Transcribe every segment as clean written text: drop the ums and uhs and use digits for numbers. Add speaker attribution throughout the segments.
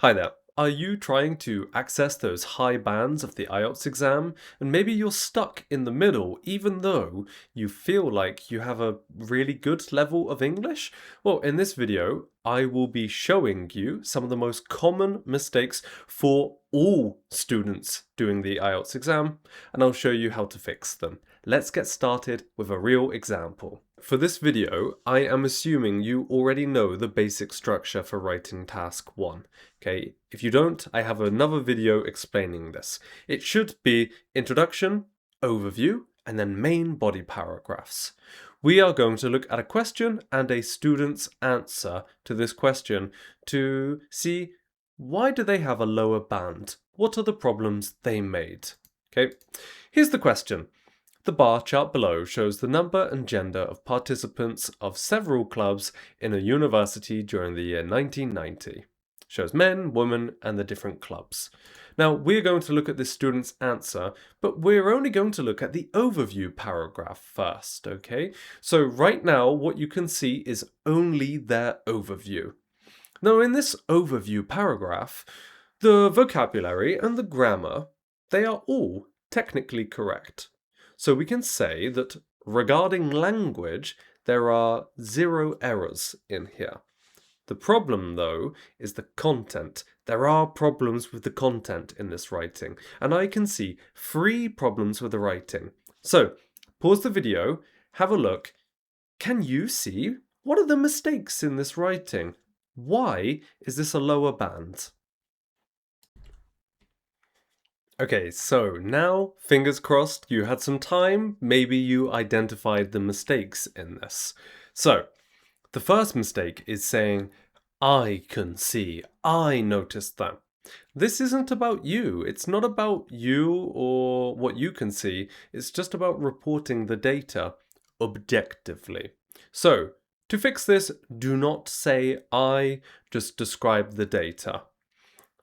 Speaker 1: Hi there. Are you trying to access those high bands of the IELTS exam? And maybe you're stuck in the middle, even though you feel like you have a really good level of English? Well, in this video, I will be showing you some of the most common mistakes for all students doing the IELTS exam, and I'll show you how to fix them. Let's get started with a real example. For this video, I am assuming you already know the basic structure for writing task 1. Okay, if you don't, I have another video explaining this. It should be introduction, overview, and then main body paragraphs. We are going to look at a question and a student's answer to this question to see why do they have a lower band? What are the problems they made? Okay, here's the question. The bar chart below shows the number and gender of participants of several clubs in a university during the year 1990. Shows men, women, and the different clubs. Now, we're going to look at this student's answer, but we're only going to look at the overview paragraph first, okay? So right now, what you can see is only their overview. Now, in this overview paragraph, the vocabulary and the grammar, they are all technically correct. So we can say that regarding language, there are 0 errors in here. The problem, though, is the content. There are problems with the content in this writing, and I can see 3 problems with the writing. So, pause the video, have a look. Can you see what are the mistakes in this writing? Why is this a lower band? Okay, so now, fingers crossed, you had some time, maybe you identified the mistakes in this. So, the first mistake is saying, I can see, I noticed that. This isn't about you, it's not about you or what you can see, it's just about reporting the data objectively. So, to fix this, do not say I, just describe the data.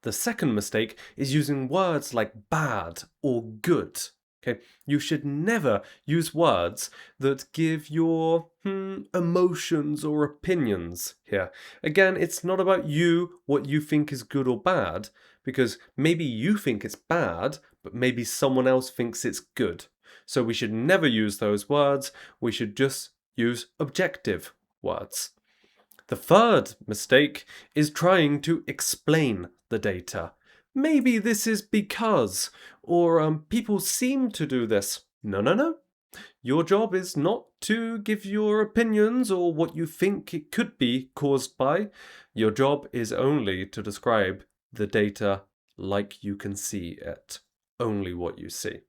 Speaker 1: The second mistake is using words like bad or good. Okay, you should never use words that give your emotions or opinions here. Again, it's not about you, what you think is good or bad, because maybe you think it's bad, but maybe someone else thinks it's good. So we should never use those words, we should just use objective words. The third mistake is trying to explain the data. Maybe this is because, or people seem to do this. No. Your job is not to give your opinions or what you think it could be caused by. Your job is only to describe the data like you can see it. Only what you see.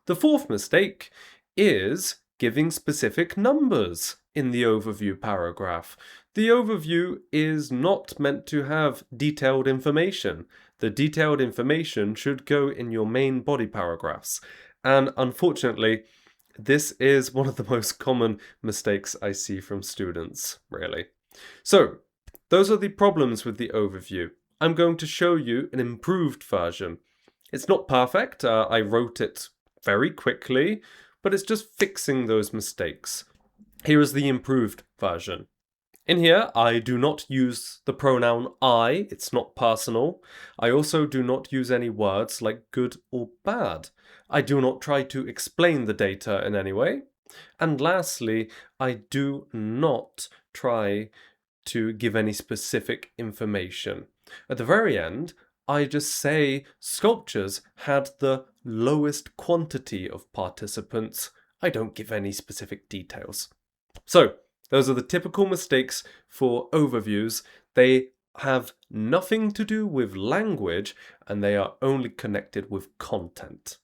Speaker 1: The fourth mistake is giving specific numbers in the overview paragraph. The overview is not meant to have detailed information. The detailed information should go in your main body paragraphs. And unfortunately, this is one of the most common mistakes I see from students, really. So, those are the problems with the overview. I'm going to show you an improved version. It's not perfect, I wrote it very quickly, but it's just fixing those mistakes. Here is the improved version. In here, I do not use the pronoun I, it's not personal. I also do not use any words like good or bad. I do not try to explain the data in any way. And lastly, I do not try to give any specific information. At the very end, I just say sculptures had the lowest quantity of participants. I don't give any specific details. So, those are the typical mistakes for overviews. They have nothing to do with language and they are only connected with content.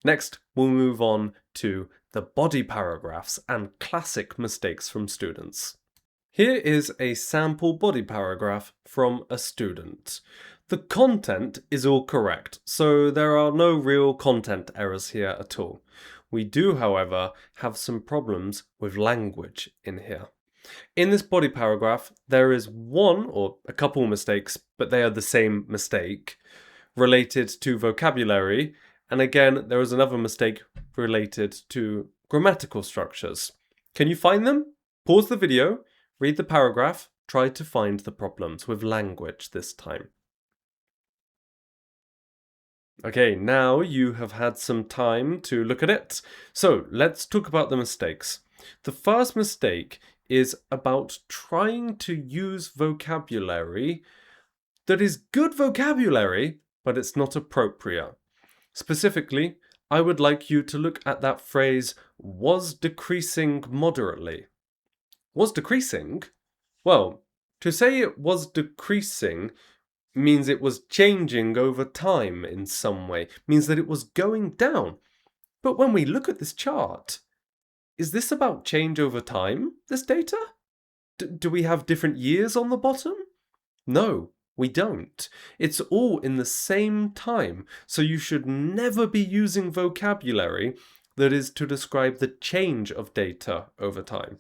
Speaker 1: Next, we'll move on to the body paragraphs and classic mistakes from students. Here is a sample body paragraph from a student. The content is all correct, so there are no real content errors here at all. We do, however, have some problems with language in here. In this body paragraph, there is one or a couple mistakes, but they are the same mistake, related to vocabulary, and again, there is another mistake related to grammatical structures. Can you find them? Pause the video, read the paragraph, try to find the problems with language this time. Okay, now you have had some time to look at it. So let's talk about the mistakes. The first mistake is about trying to use vocabulary that is good vocabulary, but it's not appropriate. Specifically, I would like you to look at that phrase, was decreasing moderately. Was decreasing? Well, to say it was decreasing means it was changing over time in some way, means that it was going down. But when we look at this chart, is this about change over time, this data? Do we have different years on the bottom? No, we don't. It's all in the same time, so you should never be using vocabulary that is to describe the change of data over time.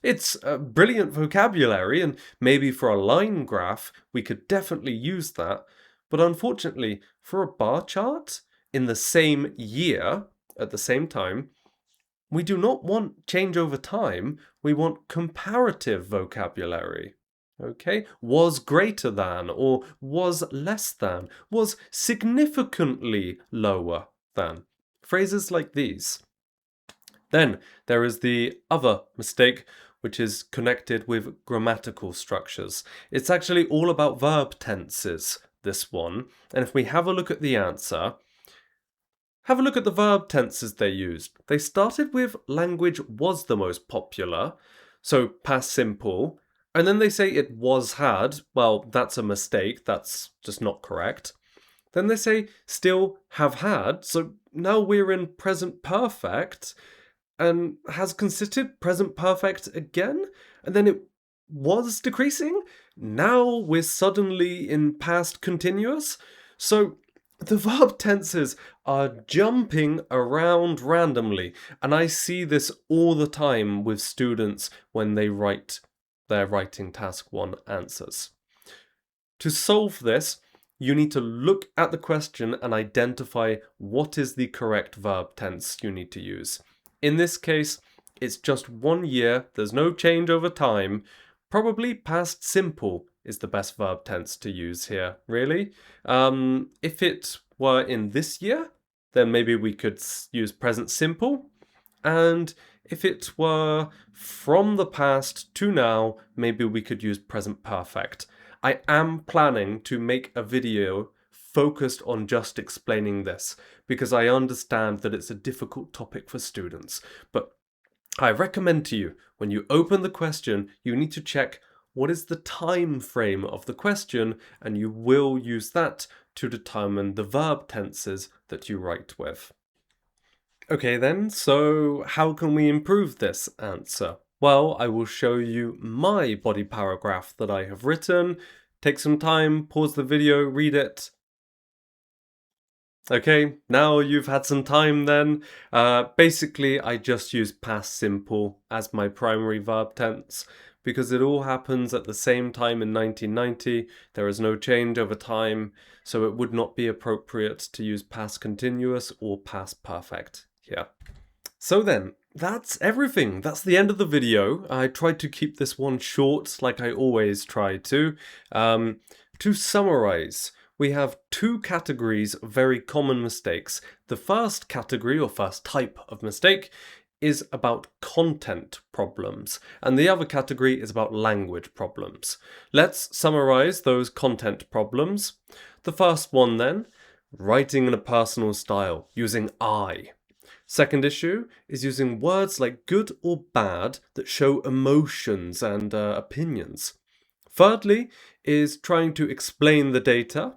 Speaker 1: It's a brilliant vocabulary, and maybe for a line graph, we could definitely use that. But unfortunately, for a bar chart in the same year, at the same time, we do not want change over time, we want comparative vocabulary. Okay? Was greater than, or was less than, was significantly lower than. Phrases like these. Then there is the other mistake, which is connected with grammatical structures. It's actually all about verb tenses, this one. And if we have a look at the answer, have a look at the verb tenses they used. They started with language was the most popular, so past simple, and then they say it was had. Well, that's a mistake, that's just not correct. Then they say still have had, so now we're in present perfect, and has considered present perfect again, and then it was decreasing. Now we're suddenly in past continuous. So the verb tenses are jumping around randomly, and I see this all the time with students when they write their writing task 1 answers. To solve this, you need to look at the question and identify what is the correct verb tense you need to use. In this case, it's just 1 year, there's no change over time. Probably past simple is the best verb tense to use here, really. If it were in this year, then maybe we could use present simple. And if it were from the past to now, maybe we could use present perfect. I am planning to make a video focused on just explaining this, because I understand that it's a difficult topic for students. But I recommend to you, when you open the question, you need to check what is the time frame of the question, and you will use that to determine the verb tenses that you write with. Okay then, so how can we improve this answer? Well, I will show you my body paragraph that I have written. Take some time, pause the video, read it. Okay, now you've had some time then. Basically, I just use past simple as my primary verb tense because it all happens at the same time in 1990. There is no change over time, so it would not be appropriate to use past continuous or past perfect here. So then, that's everything. That's the end of the video. I tried to keep this one short, like I always try to. To summarize, we have 2 categories of very common mistakes. The first category, or first type of mistake, is about content problems, and the other category is about language problems. Let's summarize those content problems. The first one then, writing in a personal style, using I. Second issue is using words like good or bad that show emotions and opinions. Thirdly is trying to explain the data.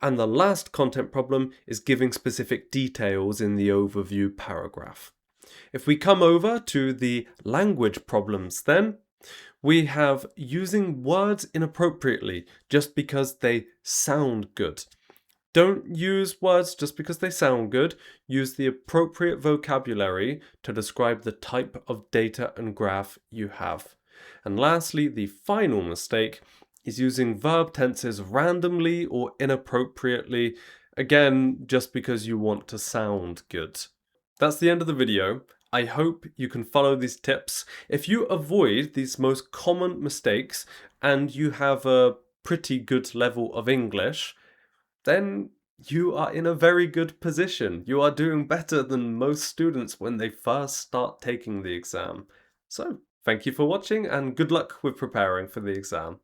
Speaker 1: And the last content problem is giving specific details in the overview paragraph. If we come over to the language problems then, we have using words inappropriately just because they sound good. Don't use words just because they sound good. Use the appropriate vocabulary to describe the type of data and graph you have. And lastly, the final mistake is using verb tenses randomly or inappropriately, again, just because you want to sound good. That's the end of the video. I hope you can follow these tips. If you avoid these most common mistakes and you have a pretty good level of English, then You are in a very good position. You are doing better than most students when they first start taking the exam. So, thank you for watching and good luck with preparing for the exam.